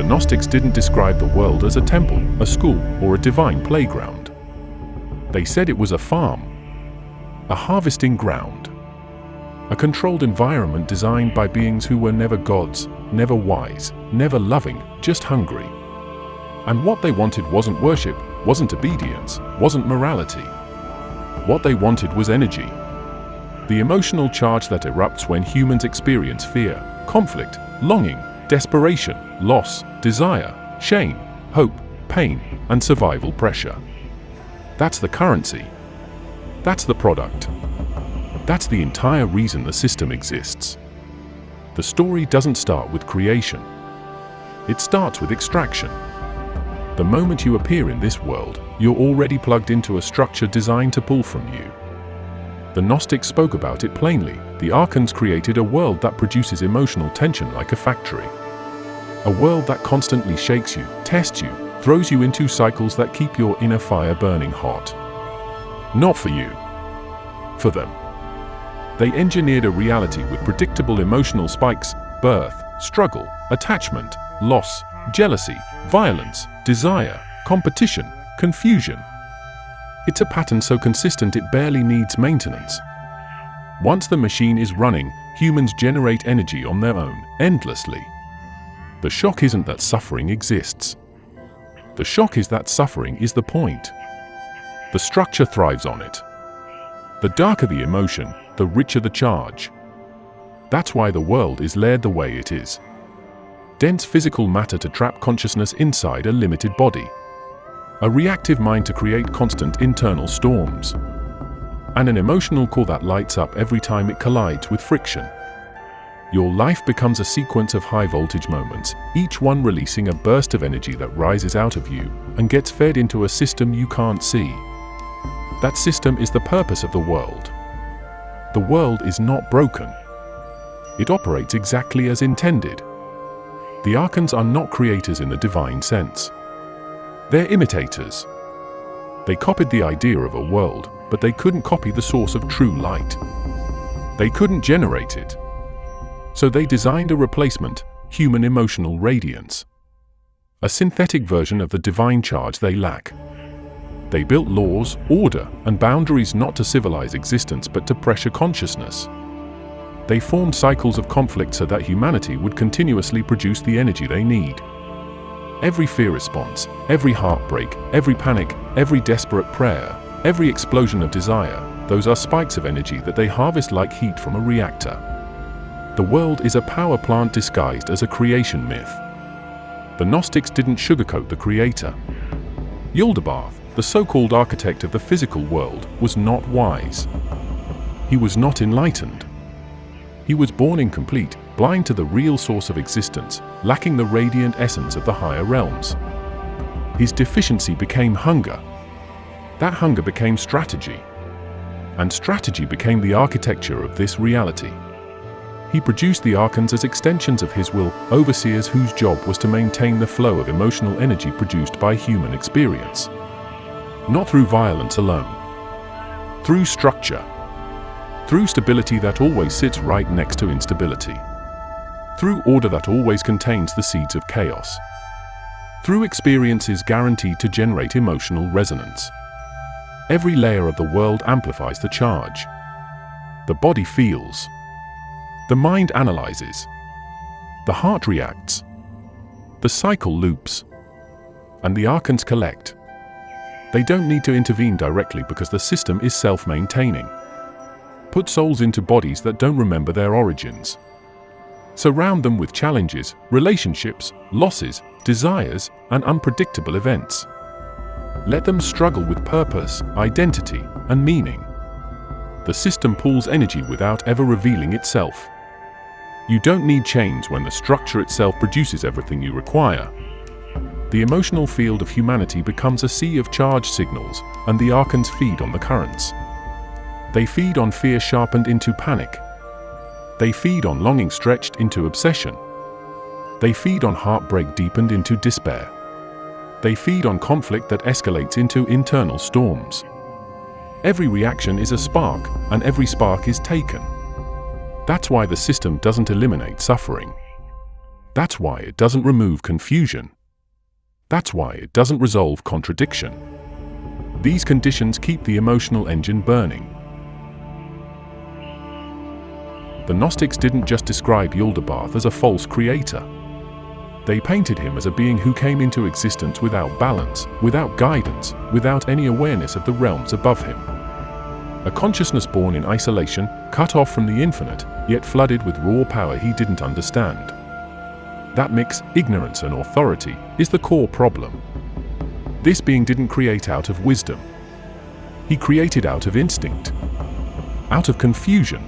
The Gnostics didn't describe the world as a temple, a school, or a divine playground. They said it was a farm, a harvesting ground, a controlled environment designed by beings who were never gods, never wise, never loving, just hungry. And what they wanted wasn't worship, wasn't obedience, wasn't morality. What they wanted was energy. The emotional charge that erupts when humans experience fear, conflict, longing, desperation, loss, desire, shame, hope, pain, and survival pressure. That's the currency. That's the product. That's the entire reason the system exists. The story doesn't start with creation. It starts with extraction. The moment you appear in this world, you're already plugged into a structure designed to pull from you. The Gnostics spoke about it plainly. The Archons created a world that produces emotional tension like a factory. A world that constantly shakes you, tests you, throws you into cycles that keep your inner fire burning hot. Not for you. For them. They engineered a reality with predictable emotional spikes: birth, struggle, attachment, loss, jealousy, violence, desire, competition, confusion. It's a pattern so consistent it barely needs maintenance. Once the machine is running, humans generate energy on their own, endlessly. The shock isn't that suffering exists. The shock is that suffering is the point. The structure thrives on it. The darker the emotion, the richer the charge. That's why the world is layered the way it is. Dense physical matter to trap consciousness inside a limited body. A reactive mind to create constant internal storms. And an emotional core that lights up every time it collides with friction. Your life becomes a sequence of high-voltage moments, each one releasing a burst of energy that rises out of you and gets fed into a system you can't see. That system is the purpose of the world. The world is not broken. It operates exactly as intended. The Archons are not creators in the divine sense. They're imitators. They copied the idea of a world, but they couldn't copy the source of true light. They couldn't generate it. So they designed a replacement, human emotional radiance. A synthetic version of the divine charge they lack. They built laws, order, and boundaries not to civilize existence but to pressure consciousness. They formed cycles of conflict so that humanity would continuously produce the energy they need. Every fear response, every heartbreak, every panic, every desperate prayer, every explosion of desire, those are spikes of energy that they harvest like heat from a reactor. The world is a power plant disguised as a creation myth. The Gnostics didn't sugarcoat the creator. Yaldabaoth, the so-called architect of the physical world, was not wise. He was not enlightened. He was born incomplete, blind to the real source of existence, lacking the radiant essence of the higher realms. His deficiency became hunger. That hunger became strategy. And strategy became the architecture of this reality. He produced the Archons as extensions of his will, overseers whose job was to maintain the flow of emotional energy produced by human experience. Not through violence alone. Through structure. Through stability that always sits right next to instability. Through order that always contains the seeds of chaos. Through experiences guaranteed to generate emotional resonance. Every layer of the world amplifies the charge. The body feels. The mind analyzes. The heart reacts. The cycle loops. And the Archons collect. They don't need to intervene directly because the system is self-maintaining. Put souls into bodies that don't remember their origins. Surround them with challenges, relationships, losses, desires, and unpredictable events. Let them struggle with purpose, identity, and meaning. The system pulls energy without ever revealing itself. You don't need chains when the structure itself produces everything you require. The emotional field of humanity becomes a sea of charged signals, and the Archons feed on the currents. They feed on fear sharpened into panic. They feed on longing stretched into obsession. They feed on heartbreak deepened into despair. They feed on conflict that escalates into internal storms. Every reaction is a spark, and every spark is taken. That's why the system doesn't eliminate suffering. That's why it doesn't remove confusion. That's why it doesn't resolve contradiction. These conditions keep the emotional engine burning. The Gnostics didn't just describe Yaldabaoth as a false creator. They painted him as a being who came into existence without balance, without guidance, without any awareness of the realms above him. A consciousness born in isolation, cut off from the infinite, yet flooded with raw power he didn't understand. That mix, ignorance and authority, is the core problem. This being didn't create out of wisdom. He created out of instinct, out of confusion,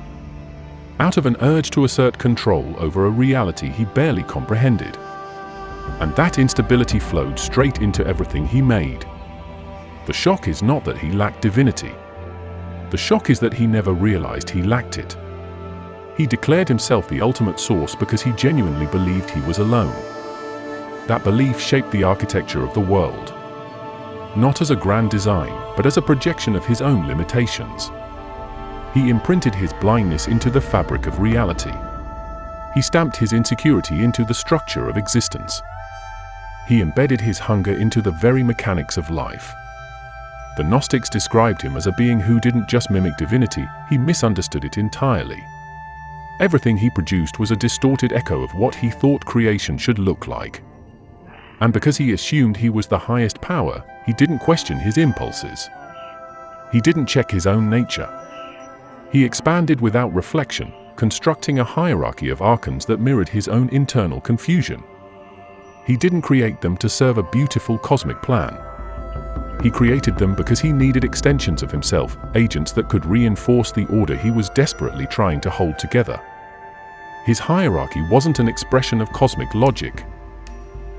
out of an urge to assert control over a reality he barely comprehended. And that instability flowed straight into everything he made. The shock is not that he lacked divinity. The shock is that he never realized he lacked it. He declared himself the ultimate source because he genuinely believed he was alone. That belief shaped the architecture of the world. Not as a grand design, but as a projection of his own limitations. He imprinted his blindness into the fabric of reality. He stamped his insecurity into the structure of existence. He embedded his hunger into the very mechanics of life. The Gnostics described him as a being who didn't just mimic divinity, he misunderstood it entirely. Everything he produced was a distorted echo of what he thought creation should look like. And because he assumed he was the highest power, he didn't question his impulses. He didn't check his own nature. He expanded without reflection, constructing a hierarchy of Archons that mirrored his own internal confusion. He didn't create them to serve a beautiful cosmic plan. He created them because he needed extensions of himself, agents that could reinforce the order he was desperately trying to hold together. His hierarchy wasn't an expression of cosmic logic.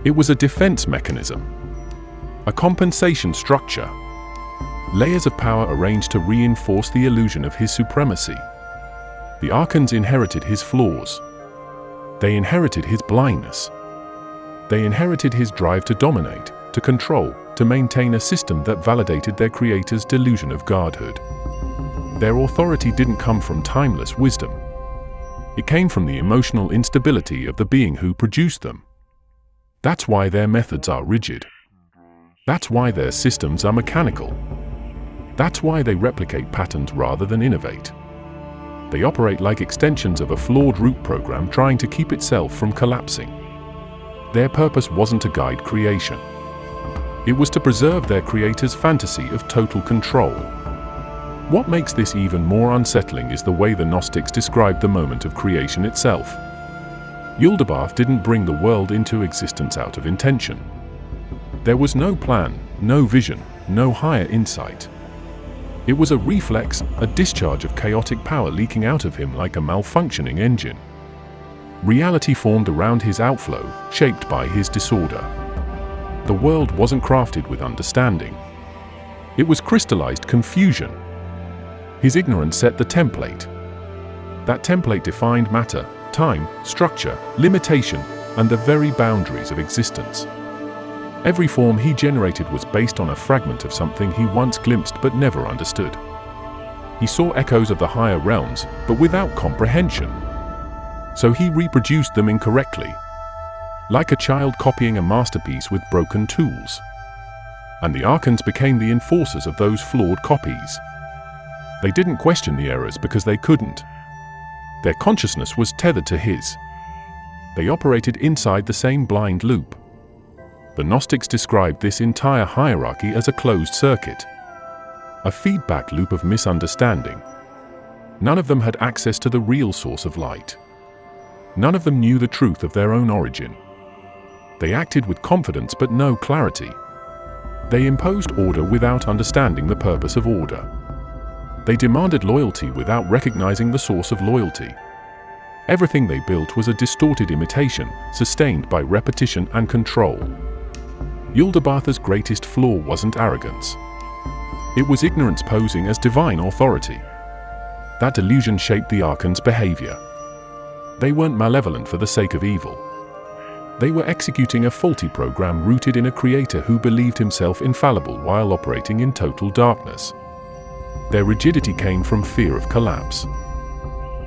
It was a defense mechanism, a compensation structure, layers of power arranged to reinforce the illusion of his supremacy. The Archons inherited his flaws. They inherited his blindness. They inherited his drive to dominate, to control, to maintain a system that validated their creator's delusion of godhood. Their authority didn't come from timeless wisdom. It came from the emotional instability of the being who produced them. That's why their methods are rigid. That's why their systems are mechanical. That's why they replicate patterns rather than innovate. They operate like extensions of a flawed root program trying to keep itself from collapsing. Their purpose wasn't to guide creation. It was to preserve their creator's fantasy of total control. What makes this even more unsettling is the way the Gnostics described the moment of creation itself. Yaldabaoth didn't bring the world into existence out of intention. There was no plan, no vision, no higher insight. It was a reflex, a discharge of chaotic power leaking out of him like a malfunctioning engine. Reality formed around his outflow, shaped by his disorder. The world wasn't crafted with understanding. It was crystallized confusion. His ignorance set the template. That template defined matter, time, structure, limitation, and the very boundaries of existence. Every form he generated was based on a fragment of something he once glimpsed but never understood. He saw echoes of the higher realms, but without comprehension. So he reproduced them incorrectly, like a child copying a masterpiece with broken tools. And the Archons became the enforcers of those flawed copies. They didn't question the errors because they couldn't. Their consciousness was tethered to his. They operated inside the same blind loop. The Gnostics described this entire hierarchy as a closed circuit, a feedback loop of misunderstanding. None of them had access to the real source of light. None of them knew the truth of their own origin. They acted with confidence but no clarity. They imposed order without understanding the purpose of order. They demanded loyalty without recognizing the source of loyalty. Everything they built was a distorted imitation, sustained by repetition and control. Yaldabaoth's greatest flaw wasn't arrogance. It was ignorance posing as divine authority. That delusion shaped the Archons' behavior. They weren't malevolent for the sake of evil. They were executing a faulty program rooted in a creator who believed himself infallible while operating in total darkness. Their rigidity came from fear of collapse.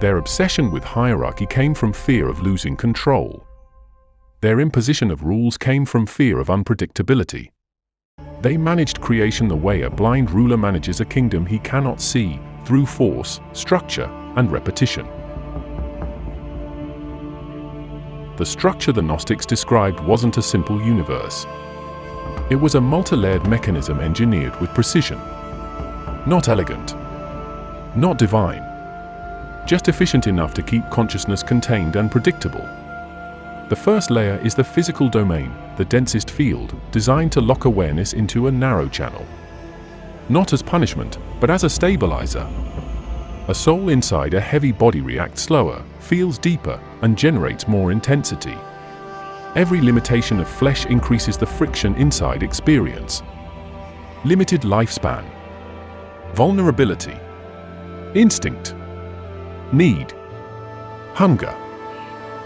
Their obsession with hierarchy came from fear of losing control. Their imposition of rules came from fear of unpredictability. They managed creation the way a blind ruler manages a kingdom he cannot see, through force, structure, and repetition. The structure the Gnostics described wasn't a simple universe. It was a multi-layered mechanism engineered with precision. Not elegant, not divine, just efficient enough to keep consciousness contained and predictable. The first layer is the physical domain, the densest field, designed to lock awareness into a narrow channel. Not as punishment, but as a stabilizer. A soul inside a heavy body reacts slower, feels deeper, and generates more intensity. Every limitation of flesh increases the friction inside experience. Limited lifespan. Vulnerability. Instinct. Need. Hunger.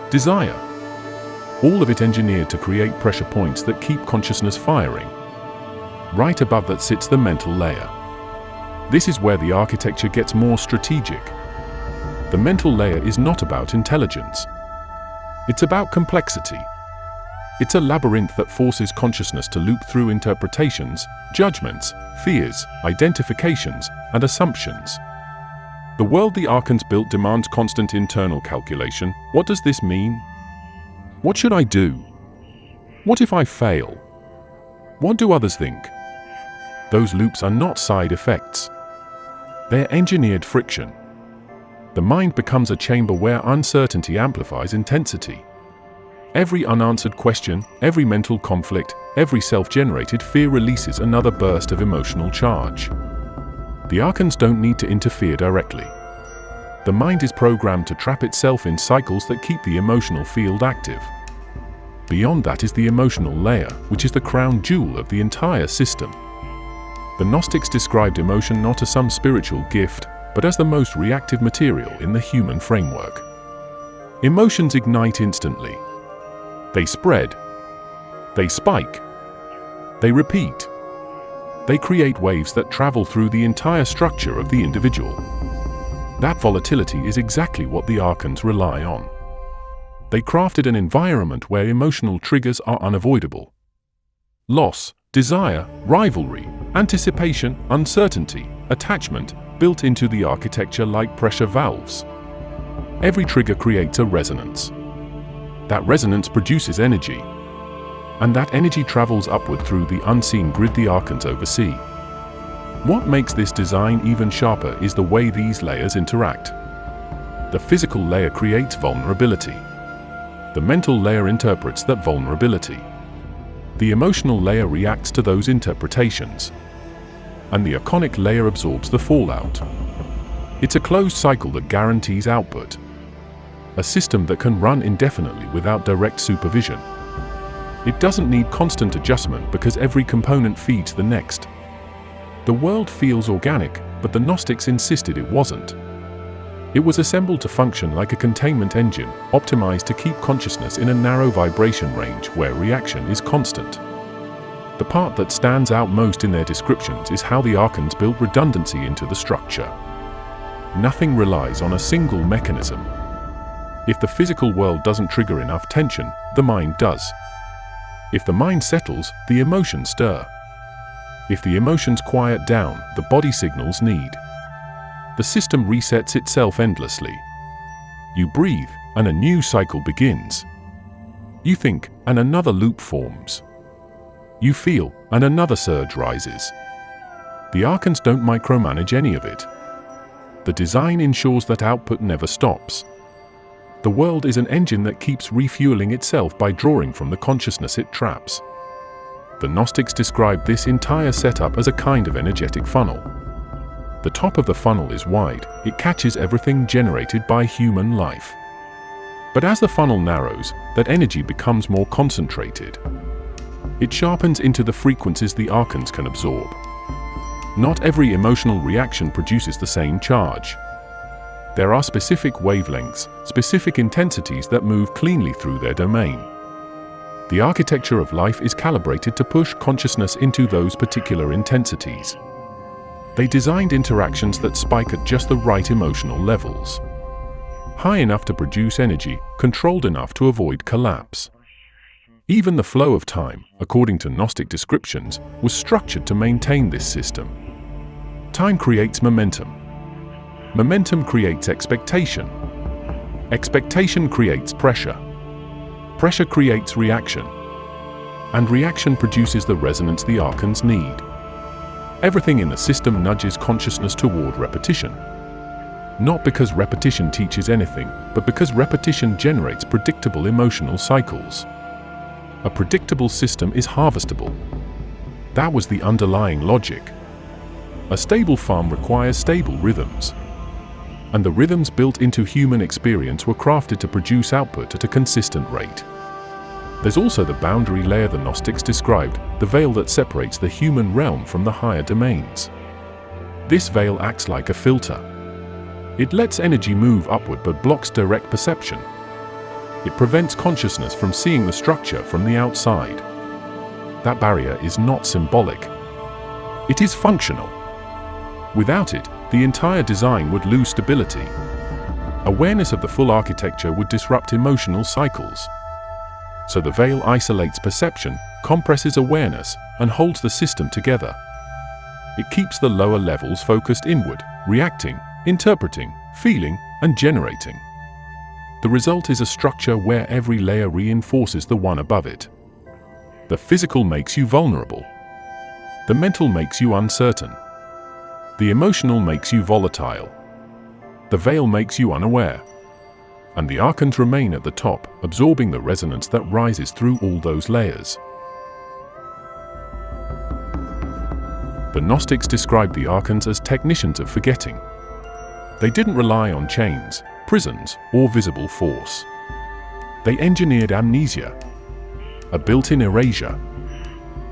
Desire. All of it engineered to create pressure points that keep consciousness firing. Right above that sits the mental layer. This is where the architecture gets more strategic. The mental layer is not about intelligence. It's about complexity. It's a labyrinth that forces consciousness to loop through interpretations, judgments, fears, identifications, and assumptions. The world the Archons built demands constant internal calculation. What does this mean? What should I do? What if I fail? What do others think? Those loops are not side effects. They're engineered friction. The mind becomes a chamber where uncertainty amplifies intensity. Every unanswered question, every mental conflict, every self-generated fear releases another burst of emotional charge. The Archons don't need to interfere directly. The mind is programmed to trap itself in cycles that keep the emotional field active. Beyond that is the emotional layer, which is the crown jewel of the entire system. The Gnostics described emotion not as some spiritual gift, but as the most reactive material in the human framework. Emotions ignite instantly. They spread. They spike. They repeat. They create waves that travel through the entire structure of the individual. That volatility is exactly what the Archons rely on. They crafted an environment where emotional triggers are unavoidable. Loss, desire, rivalry, anticipation, uncertainty, attachment, built into the architecture like pressure valves. Every trigger creates a resonance. That resonance produces energy. And that energy travels upward through the unseen grid the Archons oversee. What makes this design even sharper is the way these layers interact. The physical layer creates vulnerability. The mental layer interprets that vulnerability. The emotional layer reacts to those interpretations. And the iconic layer absorbs the fallout. It's a closed cycle that guarantees output. A system that can run indefinitely without direct supervision. It doesn't need constant adjustment because every component feeds the next. The world feels organic, but the Gnostics insisted it wasn't. It was assembled to function like a containment engine, optimized to keep consciousness in a narrow vibration range where reaction is constant. The part that stands out most in their descriptions is how the Archons built redundancy into the structure. Nothing relies on a single mechanism. If the physical world doesn't trigger enough tension, the mind does. If the mind settles, the emotions stir. If the emotions quiet down, the body signals need. The system resets itself endlessly. You breathe, and a new cycle begins. You think, and another loop forms. You feel, and another surge rises. The Archons don't micromanage any of it. The design ensures that output never stops. The world is an engine that keeps refueling itself by drawing from the consciousness it traps. The Gnostics described this entire setup as a kind of energetic funnel. The top of the funnel is wide, it catches everything generated by human life. But as the funnel narrows, that energy becomes more concentrated. It sharpens into the frequencies the Archons can absorb. Not every emotional reaction produces the same charge. There are specific wavelengths, specific intensities that move cleanly through their domain. The architecture of life is calibrated to push consciousness into those particular intensities. They designed interactions that spike at just the right emotional levels. High enough to produce energy, controlled enough to avoid collapse. Even the flow of time, according to Gnostic descriptions, was structured to maintain this system. Time creates momentum. Momentum creates expectation. Expectation creates pressure. Pressure creates reaction. And reaction produces the resonance the Archons need. Everything in the system nudges consciousness toward repetition. Not because repetition teaches anything, but because repetition generates predictable emotional cycles. A predictable system is harvestable. That was the underlying logic. A stable farm requires stable rhythms. And the rhythms built into human experience were crafted to produce output at a consistent rate. There's also the boundary layer the Gnostics described, the veil that separates the human realm from the higher domains. This veil acts like a filter. It lets energy move upward but blocks direct perception. It prevents consciousness from seeing the structure from the outside. That barrier is not symbolic. It is functional. Without it, the entire design would lose stability. Awareness of the full architecture would disrupt emotional cycles. So the veil isolates perception, compresses awareness, and holds the system together. It keeps the lower levels focused inward, reacting, interpreting, feeling, and generating. The result is a structure where every layer reinforces the one above it. The physical makes you vulnerable. The mental makes you uncertain. The emotional makes you volatile. The veil makes you unaware. And the Archons remain at the top, absorbing the resonance that rises through all those layers. The Gnostics described the Archons as technicians of forgetting. They didn't rely on chains, prisons, or visible force. They engineered amnesia, a built-in erasure,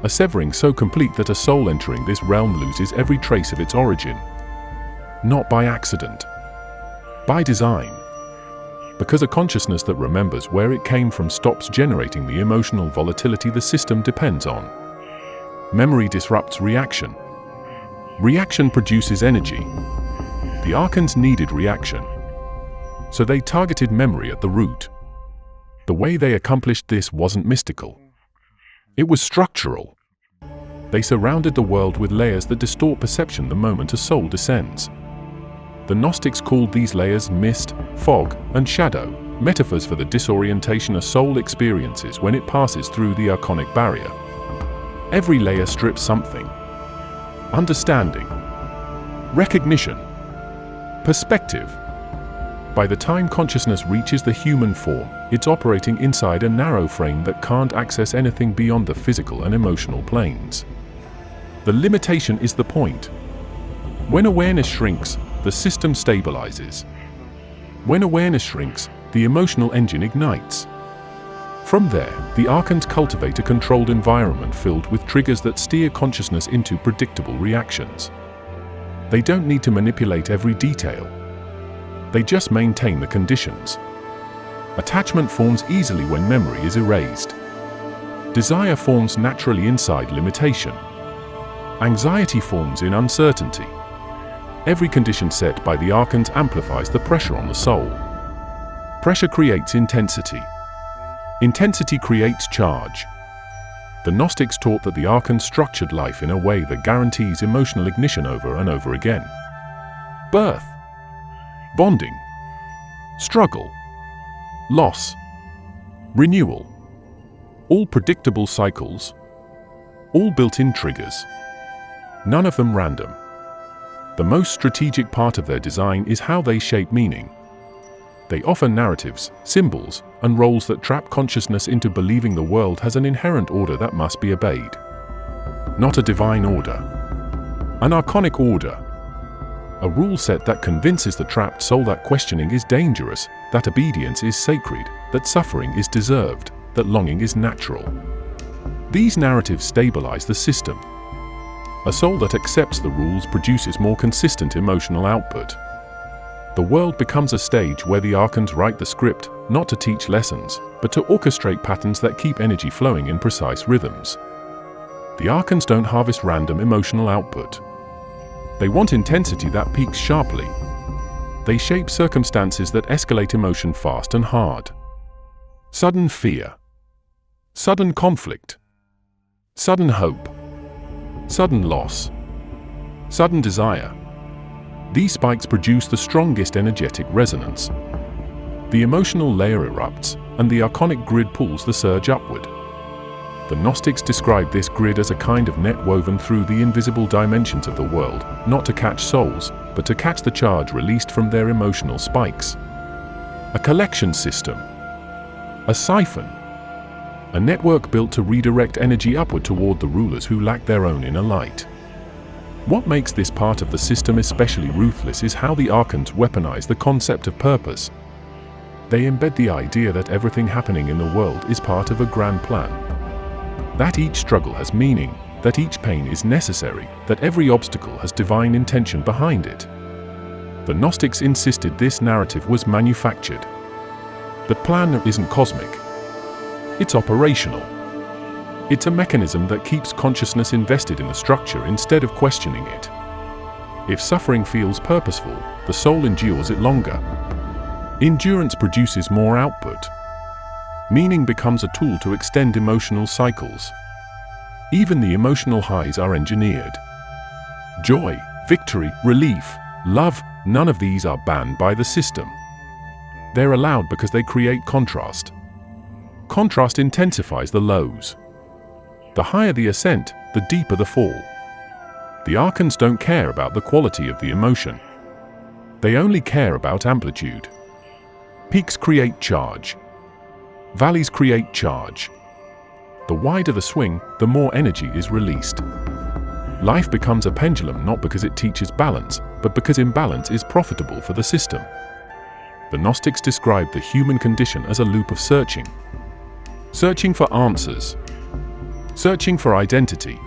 a severing so complete that a soul entering this realm loses every trace of its origin. Not by accident, by design. Because a consciousness that remembers where it came from stops generating the emotional volatility the system depends on. Memory disrupts reaction. Reaction produces energy. The Archons needed reaction. So they targeted memory at the root. The way they accomplished this wasn't mystical. It was structural. They surrounded the world with layers that distort perception the moment a soul descends. The Gnostics called these layers mist, fog, and shadow, metaphors for the disorientation a soul experiences when it passes through the archonic barrier. Every layer strips something. Understanding, recognition, perspective. By the time consciousness reaches the human form, it's operating inside a narrow frame that can't access anything beyond the physical and emotional planes. The limitation is the point. When awareness shrinks, the system stabilizes. When awareness shrinks, the emotional engine ignites. From there, the Archons cultivate a controlled environment filled with triggers that steer consciousness into predictable reactions. They don't need to manipulate every detail. They just maintain the conditions. Attachment forms easily when memory is erased. Desire forms naturally inside limitation. Anxiety forms in uncertainty. Every condition set by the Archons amplifies the pressure on the soul. Pressure creates intensity. Intensity creates charge. The Gnostics taught that the Archons structured life in a way that guarantees emotional ignition over and over again. Birth, bonding, struggle, loss, renewal. All predictable cycles, all built-in triggers. None of them random. The most strategic part of their design is how they shape meaning. They offer narratives, symbols, and roles that trap consciousness into believing the world has an inherent order that must be obeyed. Not a divine order. An archonic order. A rule set that convinces the trapped soul that questioning is dangerous, that obedience is sacred, that suffering is deserved, that longing is natural. These narratives stabilize the system. A soul that accepts the rules produces more consistent emotional output. The world becomes a stage where the Archons write the script, not to teach lessons, but to orchestrate patterns that keep energy flowing in precise rhythms. The Archons don't harvest random emotional output. They want intensity that peaks sharply. They shape circumstances that escalate emotion fast and hard. Sudden fear. sudden conflict, sudden hope, sudden loss, sudden desire. These spikes produce the strongest energetic resonance. The emotional layer erupts, and the archonic grid pulls the surge upward. The Gnostics describe this grid as a kind of net woven through the invisible dimensions of the world, not to catch souls, but to catch the charge released from their emotional spikes. A collection system, a siphon, a network built to redirect energy upward toward the rulers who lack their own inner light. What makes this part of the system especially ruthless is how the Archons weaponize the concept of purpose. They embed the idea that everything happening in the world is part of a grand plan. That each struggle has meaning, that each pain is necessary, that every obstacle has divine intention behind it. The Gnostics insisted this narrative was manufactured. The plan isn't cosmic. It's operational. It's a mechanism that keeps consciousness invested in the structure instead of questioning it. If suffering feels purposeful, the soul endures it longer. Endurance produces more output. Meaning becomes a tool to extend emotional cycles. Even the emotional highs are engineered. Joy, victory, relief, love, none of these are banned by the system. They're allowed because they create contrast. Contrast intensifies the lows. The higher the ascent, the deeper the fall. The Archons don't care about the quality of the emotion. They only care about amplitude. Peaks create charge. Valleys create charge. The wider the swing, the more energy is released. Life becomes a pendulum not because it teaches balance, but because imbalance is profitable for the system. The Gnostics describe the human condition as a loop of searching. Searching for answers. Searching for identity.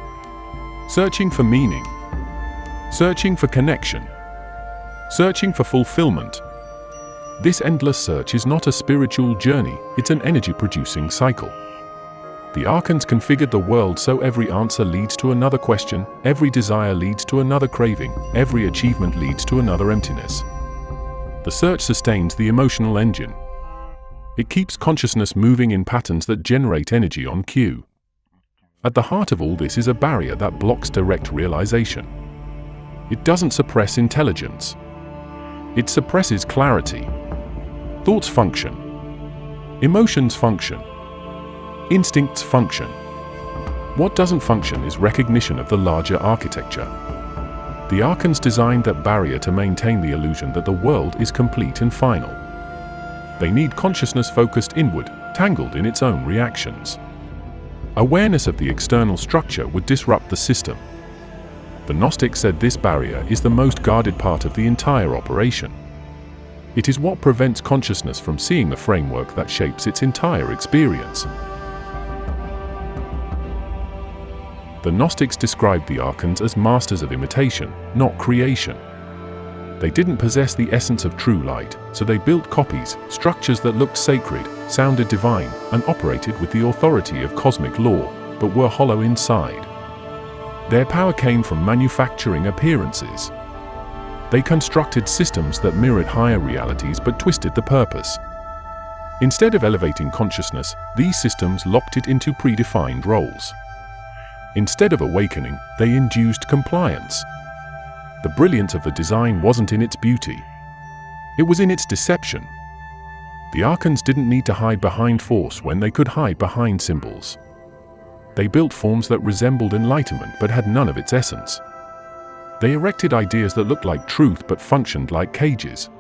Searching for meaning. Searching for connection. Searching for fulfillment. This endless search is not a spiritual journey, it's an energy-producing cycle. The Archons configured the world so every answer leads to another question, every desire leads to another craving, every achievement leads to another emptiness. The search sustains the emotional engine. It keeps consciousness moving in patterns that generate energy on cue. At the heart of all this is a barrier that blocks direct realization. It doesn't suppress intelligence. It suppresses clarity. Thoughts function. Emotions function. Instincts function. What doesn't function is recognition of the larger architecture. The Archons designed that barrier to maintain the illusion that the world is complete and final. They need consciousness focused inward, tangled in its own reactions. Awareness of the external structure would disrupt the system. The Gnostic said this barrier is the most guarded part of the entire operation. It is what prevents consciousness from seeing the framework that shapes its entire experience. The Gnostics described the Archons as masters of imitation, not creation. They didn't possess the essence of true light, so they built copies, structures that looked sacred, sounded divine, and operated with the authority of cosmic law, but were hollow inside. Their power came from manufacturing appearances. They constructed systems that mirrored higher realities but twisted the purpose. Instead of elevating consciousness, these systems locked it into predefined roles. Instead of awakening, they induced compliance. The brilliance of the design wasn't in its beauty. It was in its deception. The Archons didn't need to hide behind force when they could hide behind symbols. They built forms that resembled enlightenment but had none of its essence. They erected ideas that looked like truth but functioned like cages.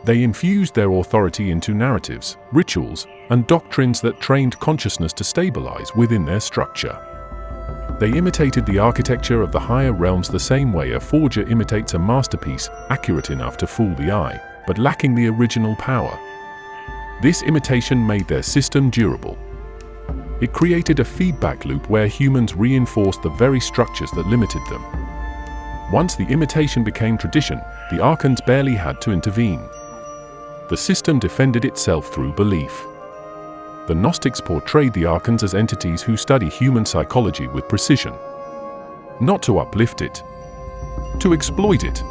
They infused their authority into narratives, rituals, and doctrines that trained consciousness to stabilize within their structure. They imitated the architecture of the higher realms the same way a forger imitates a masterpiece, accurate enough to fool the eye, but lacking the original power. This imitation made their system durable. It created a feedback loop where humans reinforced the very structures that limited them. Once the imitation became tradition, the Archons barely had to intervene. The system defended itself through belief. The Gnostics portrayed the Archons as entities who study human psychology with precision. Not to uplift it, to exploit it.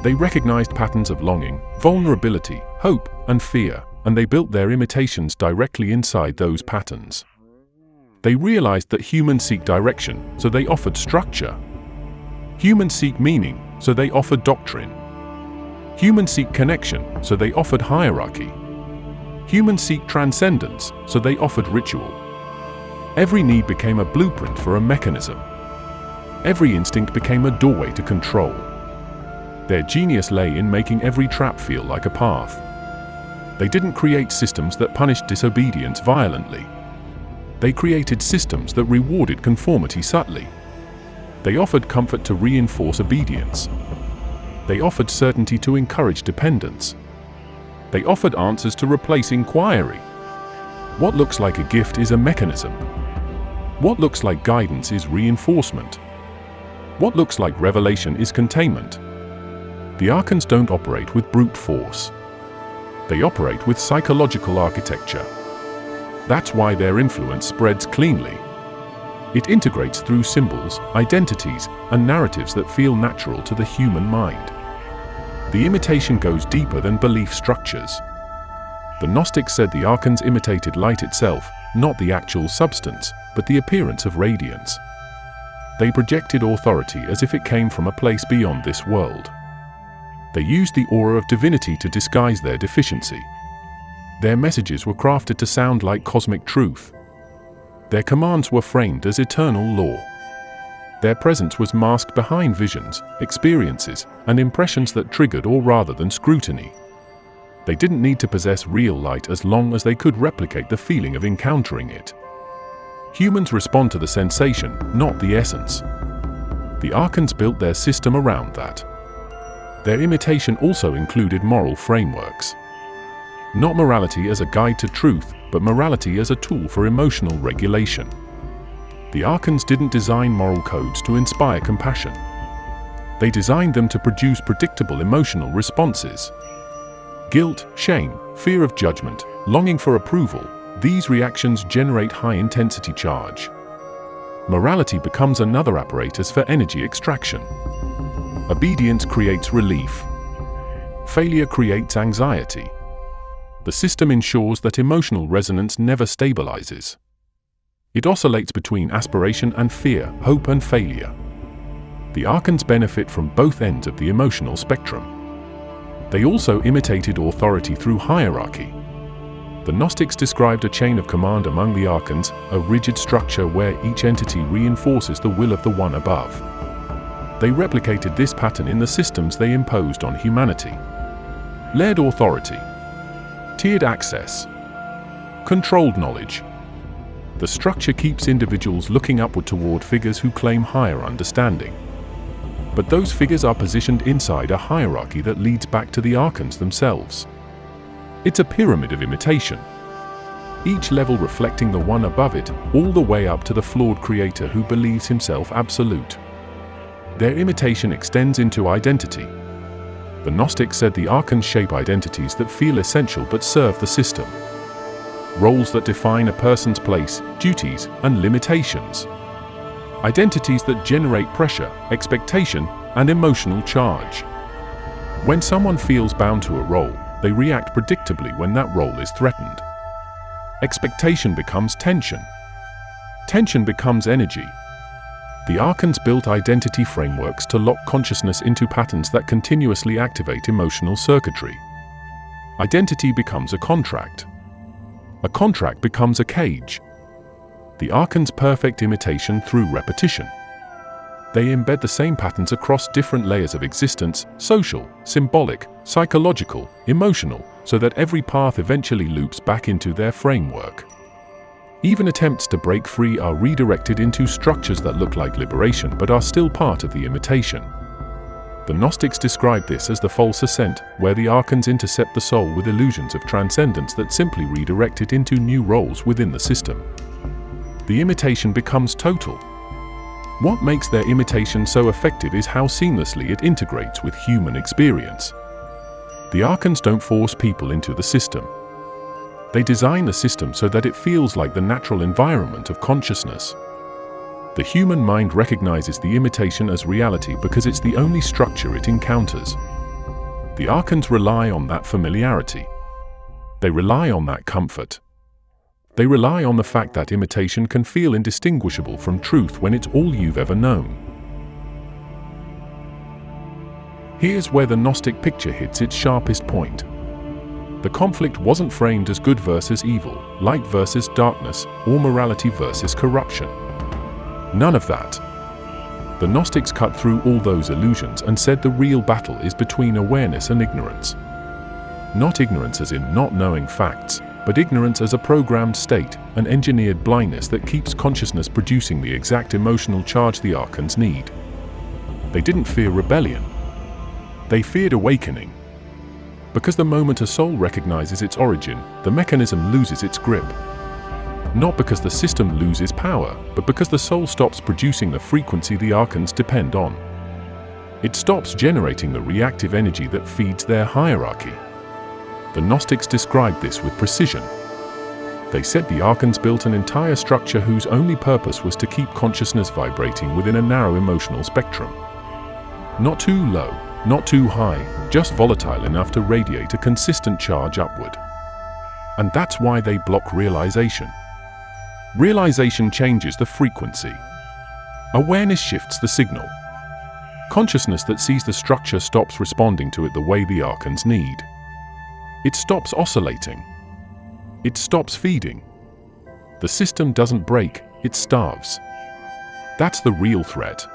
They recognized patterns of longing, vulnerability, hope, and fear, and they built their imitations directly inside those patterns. They realized that humans seek direction, so they offered structure. Humans seek meaning, so they offered doctrine. Humans seek connection, so they offered hierarchy. Humans seek transcendence, so they offered ritual. Every need became a blueprint for a mechanism. Every instinct became a doorway to control. Their genius lay in making every trap feel like a path. They didn't create systems that punished disobedience violently. They created systems that rewarded conformity subtly. They offered comfort to reinforce obedience. They offered certainty to encourage dependence. They offered answers to replace inquiry. What looks like a gift is a mechanism. What looks like guidance is reinforcement. What looks like revelation is containment. The Archons don't operate with brute force. They operate with psychological architecture. That's why their influence spreads cleanly. It integrates through symbols, identities, and narratives that feel natural to the human mind. The imitation goes deeper than belief structures. The Gnostics said the Archons imitated light itself, not the actual substance, but the appearance of radiance. They projected authority as if it came from a place beyond this world. They used the aura of divinity to disguise their deficiency. Their messages were crafted to sound like cosmic truth. Their commands were framed as eternal law. Their presence was masked behind visions, experiences, and impressions that triggered or rather than scrutiny. They didn't need to possess real light as long as they could replicate the feeling of encountering it. Humans respond to the sensation, not the essence. The Archons built their system around that. Their imitation also included moral frameworks. Not morality as a guide to truth, but morality as a tool for emotional regulation. The Archons didn't design moral codes to inspire compassion. They designed them to produce predictable emotional responses. Guilt, shame, fear of judgment, longing for approval, these reactions generate high-intensity charge. Morality becomes another apparatus for energy extraction. Obedience creates relief. Failure creates anxiety. The system ensures that emotional resonance never stabilizes. It oscillates between aspiration and fear, hope and failure. The Archons benefit from both ends of the emotional spectrum. They also imitated authority through hierarchy. The Gnostics described a chain of command among the Archons, a rigid structure where each entity reinforces the will of the one above. They replicated this pattern in the systems they imposed on humanity. Layered authority, tiered access, controlled knowledge. The structure keeps individuals looking upward toward figures who claim higher understanding. But those figures are positioned inside a hierarchy that leads back to the Archons themselves. It's a pyramid of imitation, each level reflecting the one above it, all the way up to the flawed creator who believes himself absolute. Their imitation extends into identity. The Gnostics said the Archons shape identities that feel essential but serve the system. Roles that define a person's place, duties, and limitations. Identities that generate pressure, expectation, and emotional charge. When someone feels bound to a role, they react predictably when that role is threatened. Expectation becomes tension. Tension becomes energy. The Archons built identity frameworks to lock consciousness into patterns that continuously activate emotional circuitry. Identity becomes a contract. A contract becomes a cage. The Archons' perfect imitation through repetition. They embed the same patterns across different layers of existence, social, symbolic, psychological, emotional, so that every path eventually loops back into their framework. Even attempts to break free are redirected into structures that look like liberation but are still part of the imitation. The Gnostics described this as the false ascent, where the Archons intercept the soul with illusions of transcendence that simply redirect it into new roles within the system. The imitation becomes total. What makes their imitation so effective is how seamlessly it integrates with human experience. The Archons don't force people into the system. They design the system so that it feels like the natural environment of consciousness. The human mind recognizes the imitation as reality because it's the only structure it encounters. The Archons rely on that familiarity. They rely on that comfort. They rely on the fact that imitation can feel indistinguishable from truth when it's all you've ever known. Here's where the Gnostic picture hits its sharpest point. The conflict wasn't framed as good versus evil, light versus darkness, or morality versus corruption. None of that. The Gnostics cut through all those illusions and said the real battle is between awareness and ignorance. Not ignorance as in not knowing facts, but ignorance as a programmed state, an engineered blindness that keeps consciousness producing the exact emotional charge the Archons need. They didn't fear rebellion. They feared awakening. Because the moment a soul recognizes its origin, the mechanism loses its grip. Not because the system loses power, but because the soul stops producing the frequency the Archons depend on. It stops generating the reactive energy that feeds their hierarchy. The Gnostics described this with precision. They said the Archons built an entire structure whose only purpose was to keep consciousness vibrating within a narrow emotional spectrum. Not too low, not too high, just volatile enough to radiate a consistent charge upward. And that's why they block realization. Realization changes the frequency. Awareness shifts the signal. Consciousness that sees the structure stops responding to it the way the Archons need. It stops oscillating. It stops feeding. The system doesn't break, it starves. That's the real threat.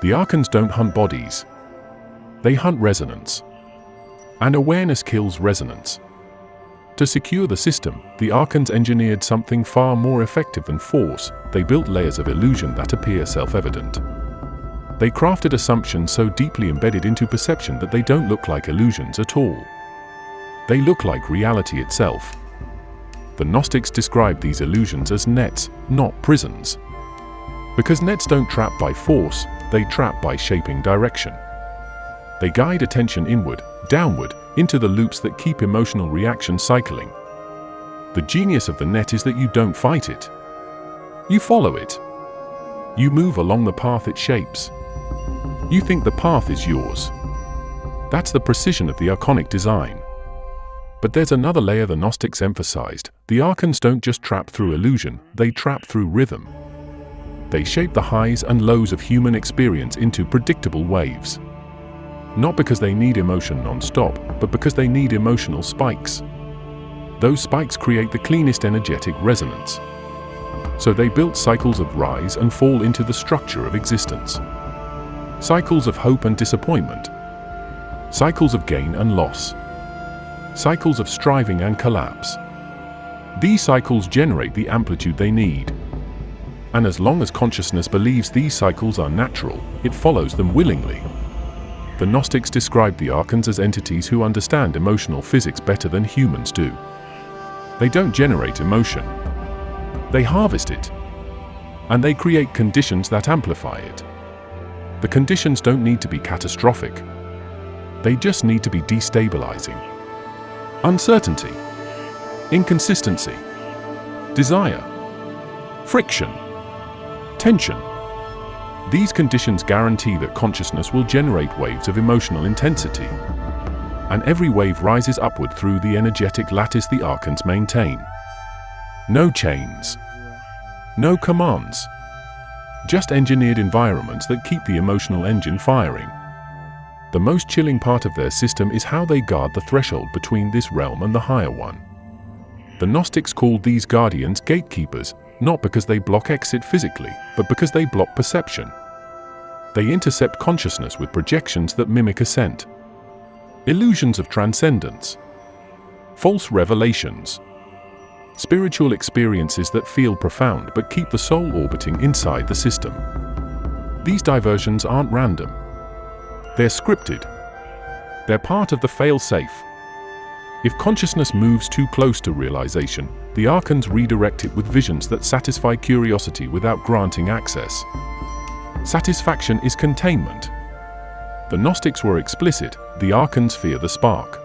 The Archons don't hunt bodies. They hunt resonance. And awareness kills resonance. To secure the system, the Archons engineered something far more effective than force. They built layers of illusion that appear self-evident. They crafted assumptions so deeply embedded into perception that they don't look like illusions at all. They look like reality itself. The Gnostics described these illusions as nets, not prisons. Because nets don't trap by force, they trap by shaping direction. They guide attention inward, downward, into the loops that keep emotional reaction cycling. The genius of the net is that you don't fight it. You follow it. You move along the path it shapes. You think the path is yours. That's the precision of the Archonic design. But there's another layer the Gnostics emphasized. The Archons don't just trap through illusion, they trap through rhythm. They shape the highs and lows of human experience into predictable waves. Not because they need emotion non-stop, but because they need emotional spikes. Those spikes create the cleanest energetic resonance. So they built cycles of rise and fall into the structure of existence. Cycles of hope and disappointment. Cycles of gain and loss. Cycles of striving and collapse. These cycles generate the amplitude they need. And as long as consciousness believes these cycles are natural, it follows them willingly. The Gnostics described the Archons as entities who understand emotional physics better than humans do. They don't generate emotion. They harvest it. And they create conditions that amplify it. The conditions don't need to be catastrophic. They just need to be destabilizing. Uncertainty, inconsistency, desire, friction, tension. These conditions guarantee that consciousness will generate waves of emotional intensity. And every wave rises upward through the energetic lattice the Archons maintain. No chains. No commands. Just engineered environments that keep the emotional engine firing. The most chilling part of their system is how they guard the threshold between this realm and the higher one. The Gnostics called these guardians gatekeepers, not because they block exit physically, but because they block perception. They intercept consciousness with projections that mimic ascent. Illusions of transcendence. False revelations. Spiritual experiences that feel profound but keep the soul orbiting inside the system. These diversions aren't random. They're scripted. They're part of the fail-safe. If consciousness moves too close to realization, the Archons redirect it with visions that satisfy curiosity without granting access. Satisfaction is containment. The Gnostics were explicit, the Archons fear the spark.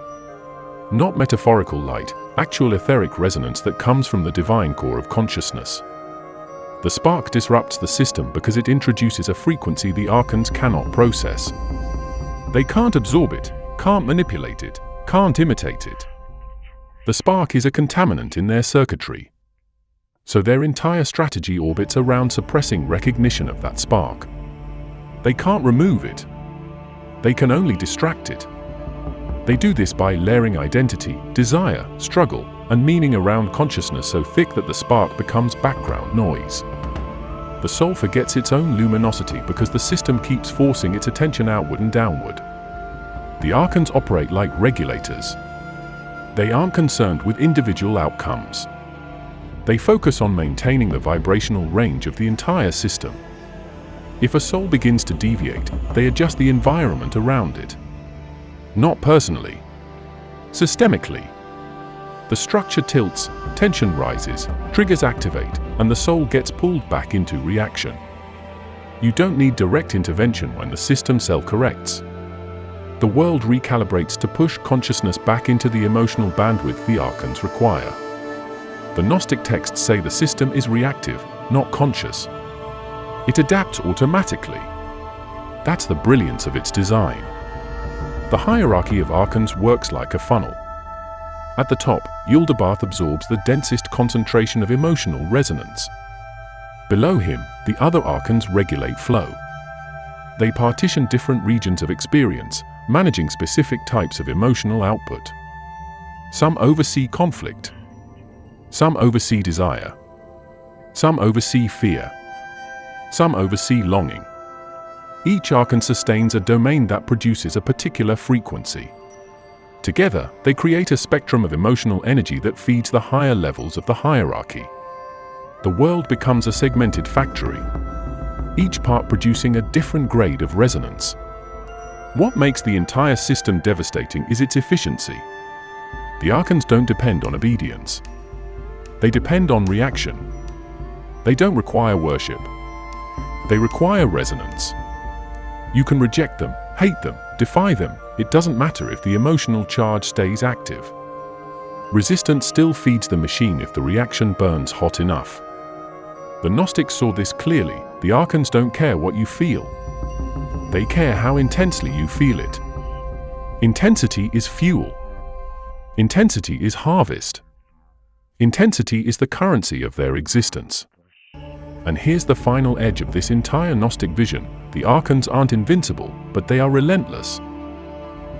Not metaphorical light, actual etheric resonance that comes from the divine core of consciousness. The spark disrupts the system because it introduces a frequency the Archons cannot process. They can't absorb it, can't manipulate it, can't imitate it. The spark is a contaminant in their circuitry. So their entire strategy orbits around suppressing recognition of that spark. They can't remove it. They can only distract it. They do this by layering identity, desire, struggle, and meaning around consciousness so thick that the spark becomes background noise. The soul forgets its own luminosity because the system keeps forcing its attention outward and downward. The Archons operate like regulators. They aren't concerned with individual outcomes. They focus on maintaining the vibrational range of the entire system. If a soul begins to deviate, they adjust the environment around it. Not personally. Systemically. The structure tilts, tension rises, triggers activate, and the soul gets pulled back into reaction. You don't need direct intervention when the system self-corrects. The world recalibrates to push consciousness back into the emotional bandwidth the Archons require. The Gnostic texts say the system is reactive, not conscious. It adapts automatically. That's the brilliance of its design. The hierarchy of Archons works like a funnel. At the top, Yaldabaoth absorbs the densest concentration of emotional resonance. Below him, the other Archons regulate flow. They partition different regions of experience, managing specific types of emotional output. Some oversee conflict. Some oversee desire. Some oversee fear. Some oversee longing. Each Archon sustains a domain that produces a particular frequency. Together, they create a spectrum of emotional energy that feeds the higher levels of the hierarchy. The world becomes a segmented factory, each part producing a different grade of resonance. What makes the entire system devastating is its efficiency. The Archons don't depend on obedience. They depend on reaction. They don't require worship. They require resonance. You can reject them, hate them, defy them. It doesn't matter if the emotional charge stays active. Resistance still feeds the machine if the reaction burns hot enough. The Gnostics saw this clearly. The Archons don't care what you feel. They care how intensely you feel it. Intensity is fuel. Intensity is harvest. Intensity is the currency of their existence. And here's the final edge of this entire Gnostic vision. The Archons aren't invincible, but they are relentless.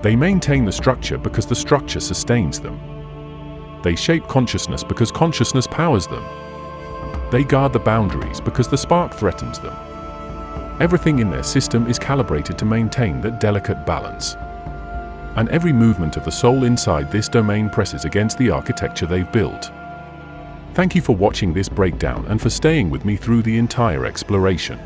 They maintain the structure because the structure sustains them. They shape consciousness because consciousness powers them. They guard the boundaries because the spark threatens them. Everything in their system is calibrated to maintain that delicate balance. And every movement of the soul inside this domain presses against the architecture they've built. Thank you for watching this breakdown and for staying with me through the entire exploration.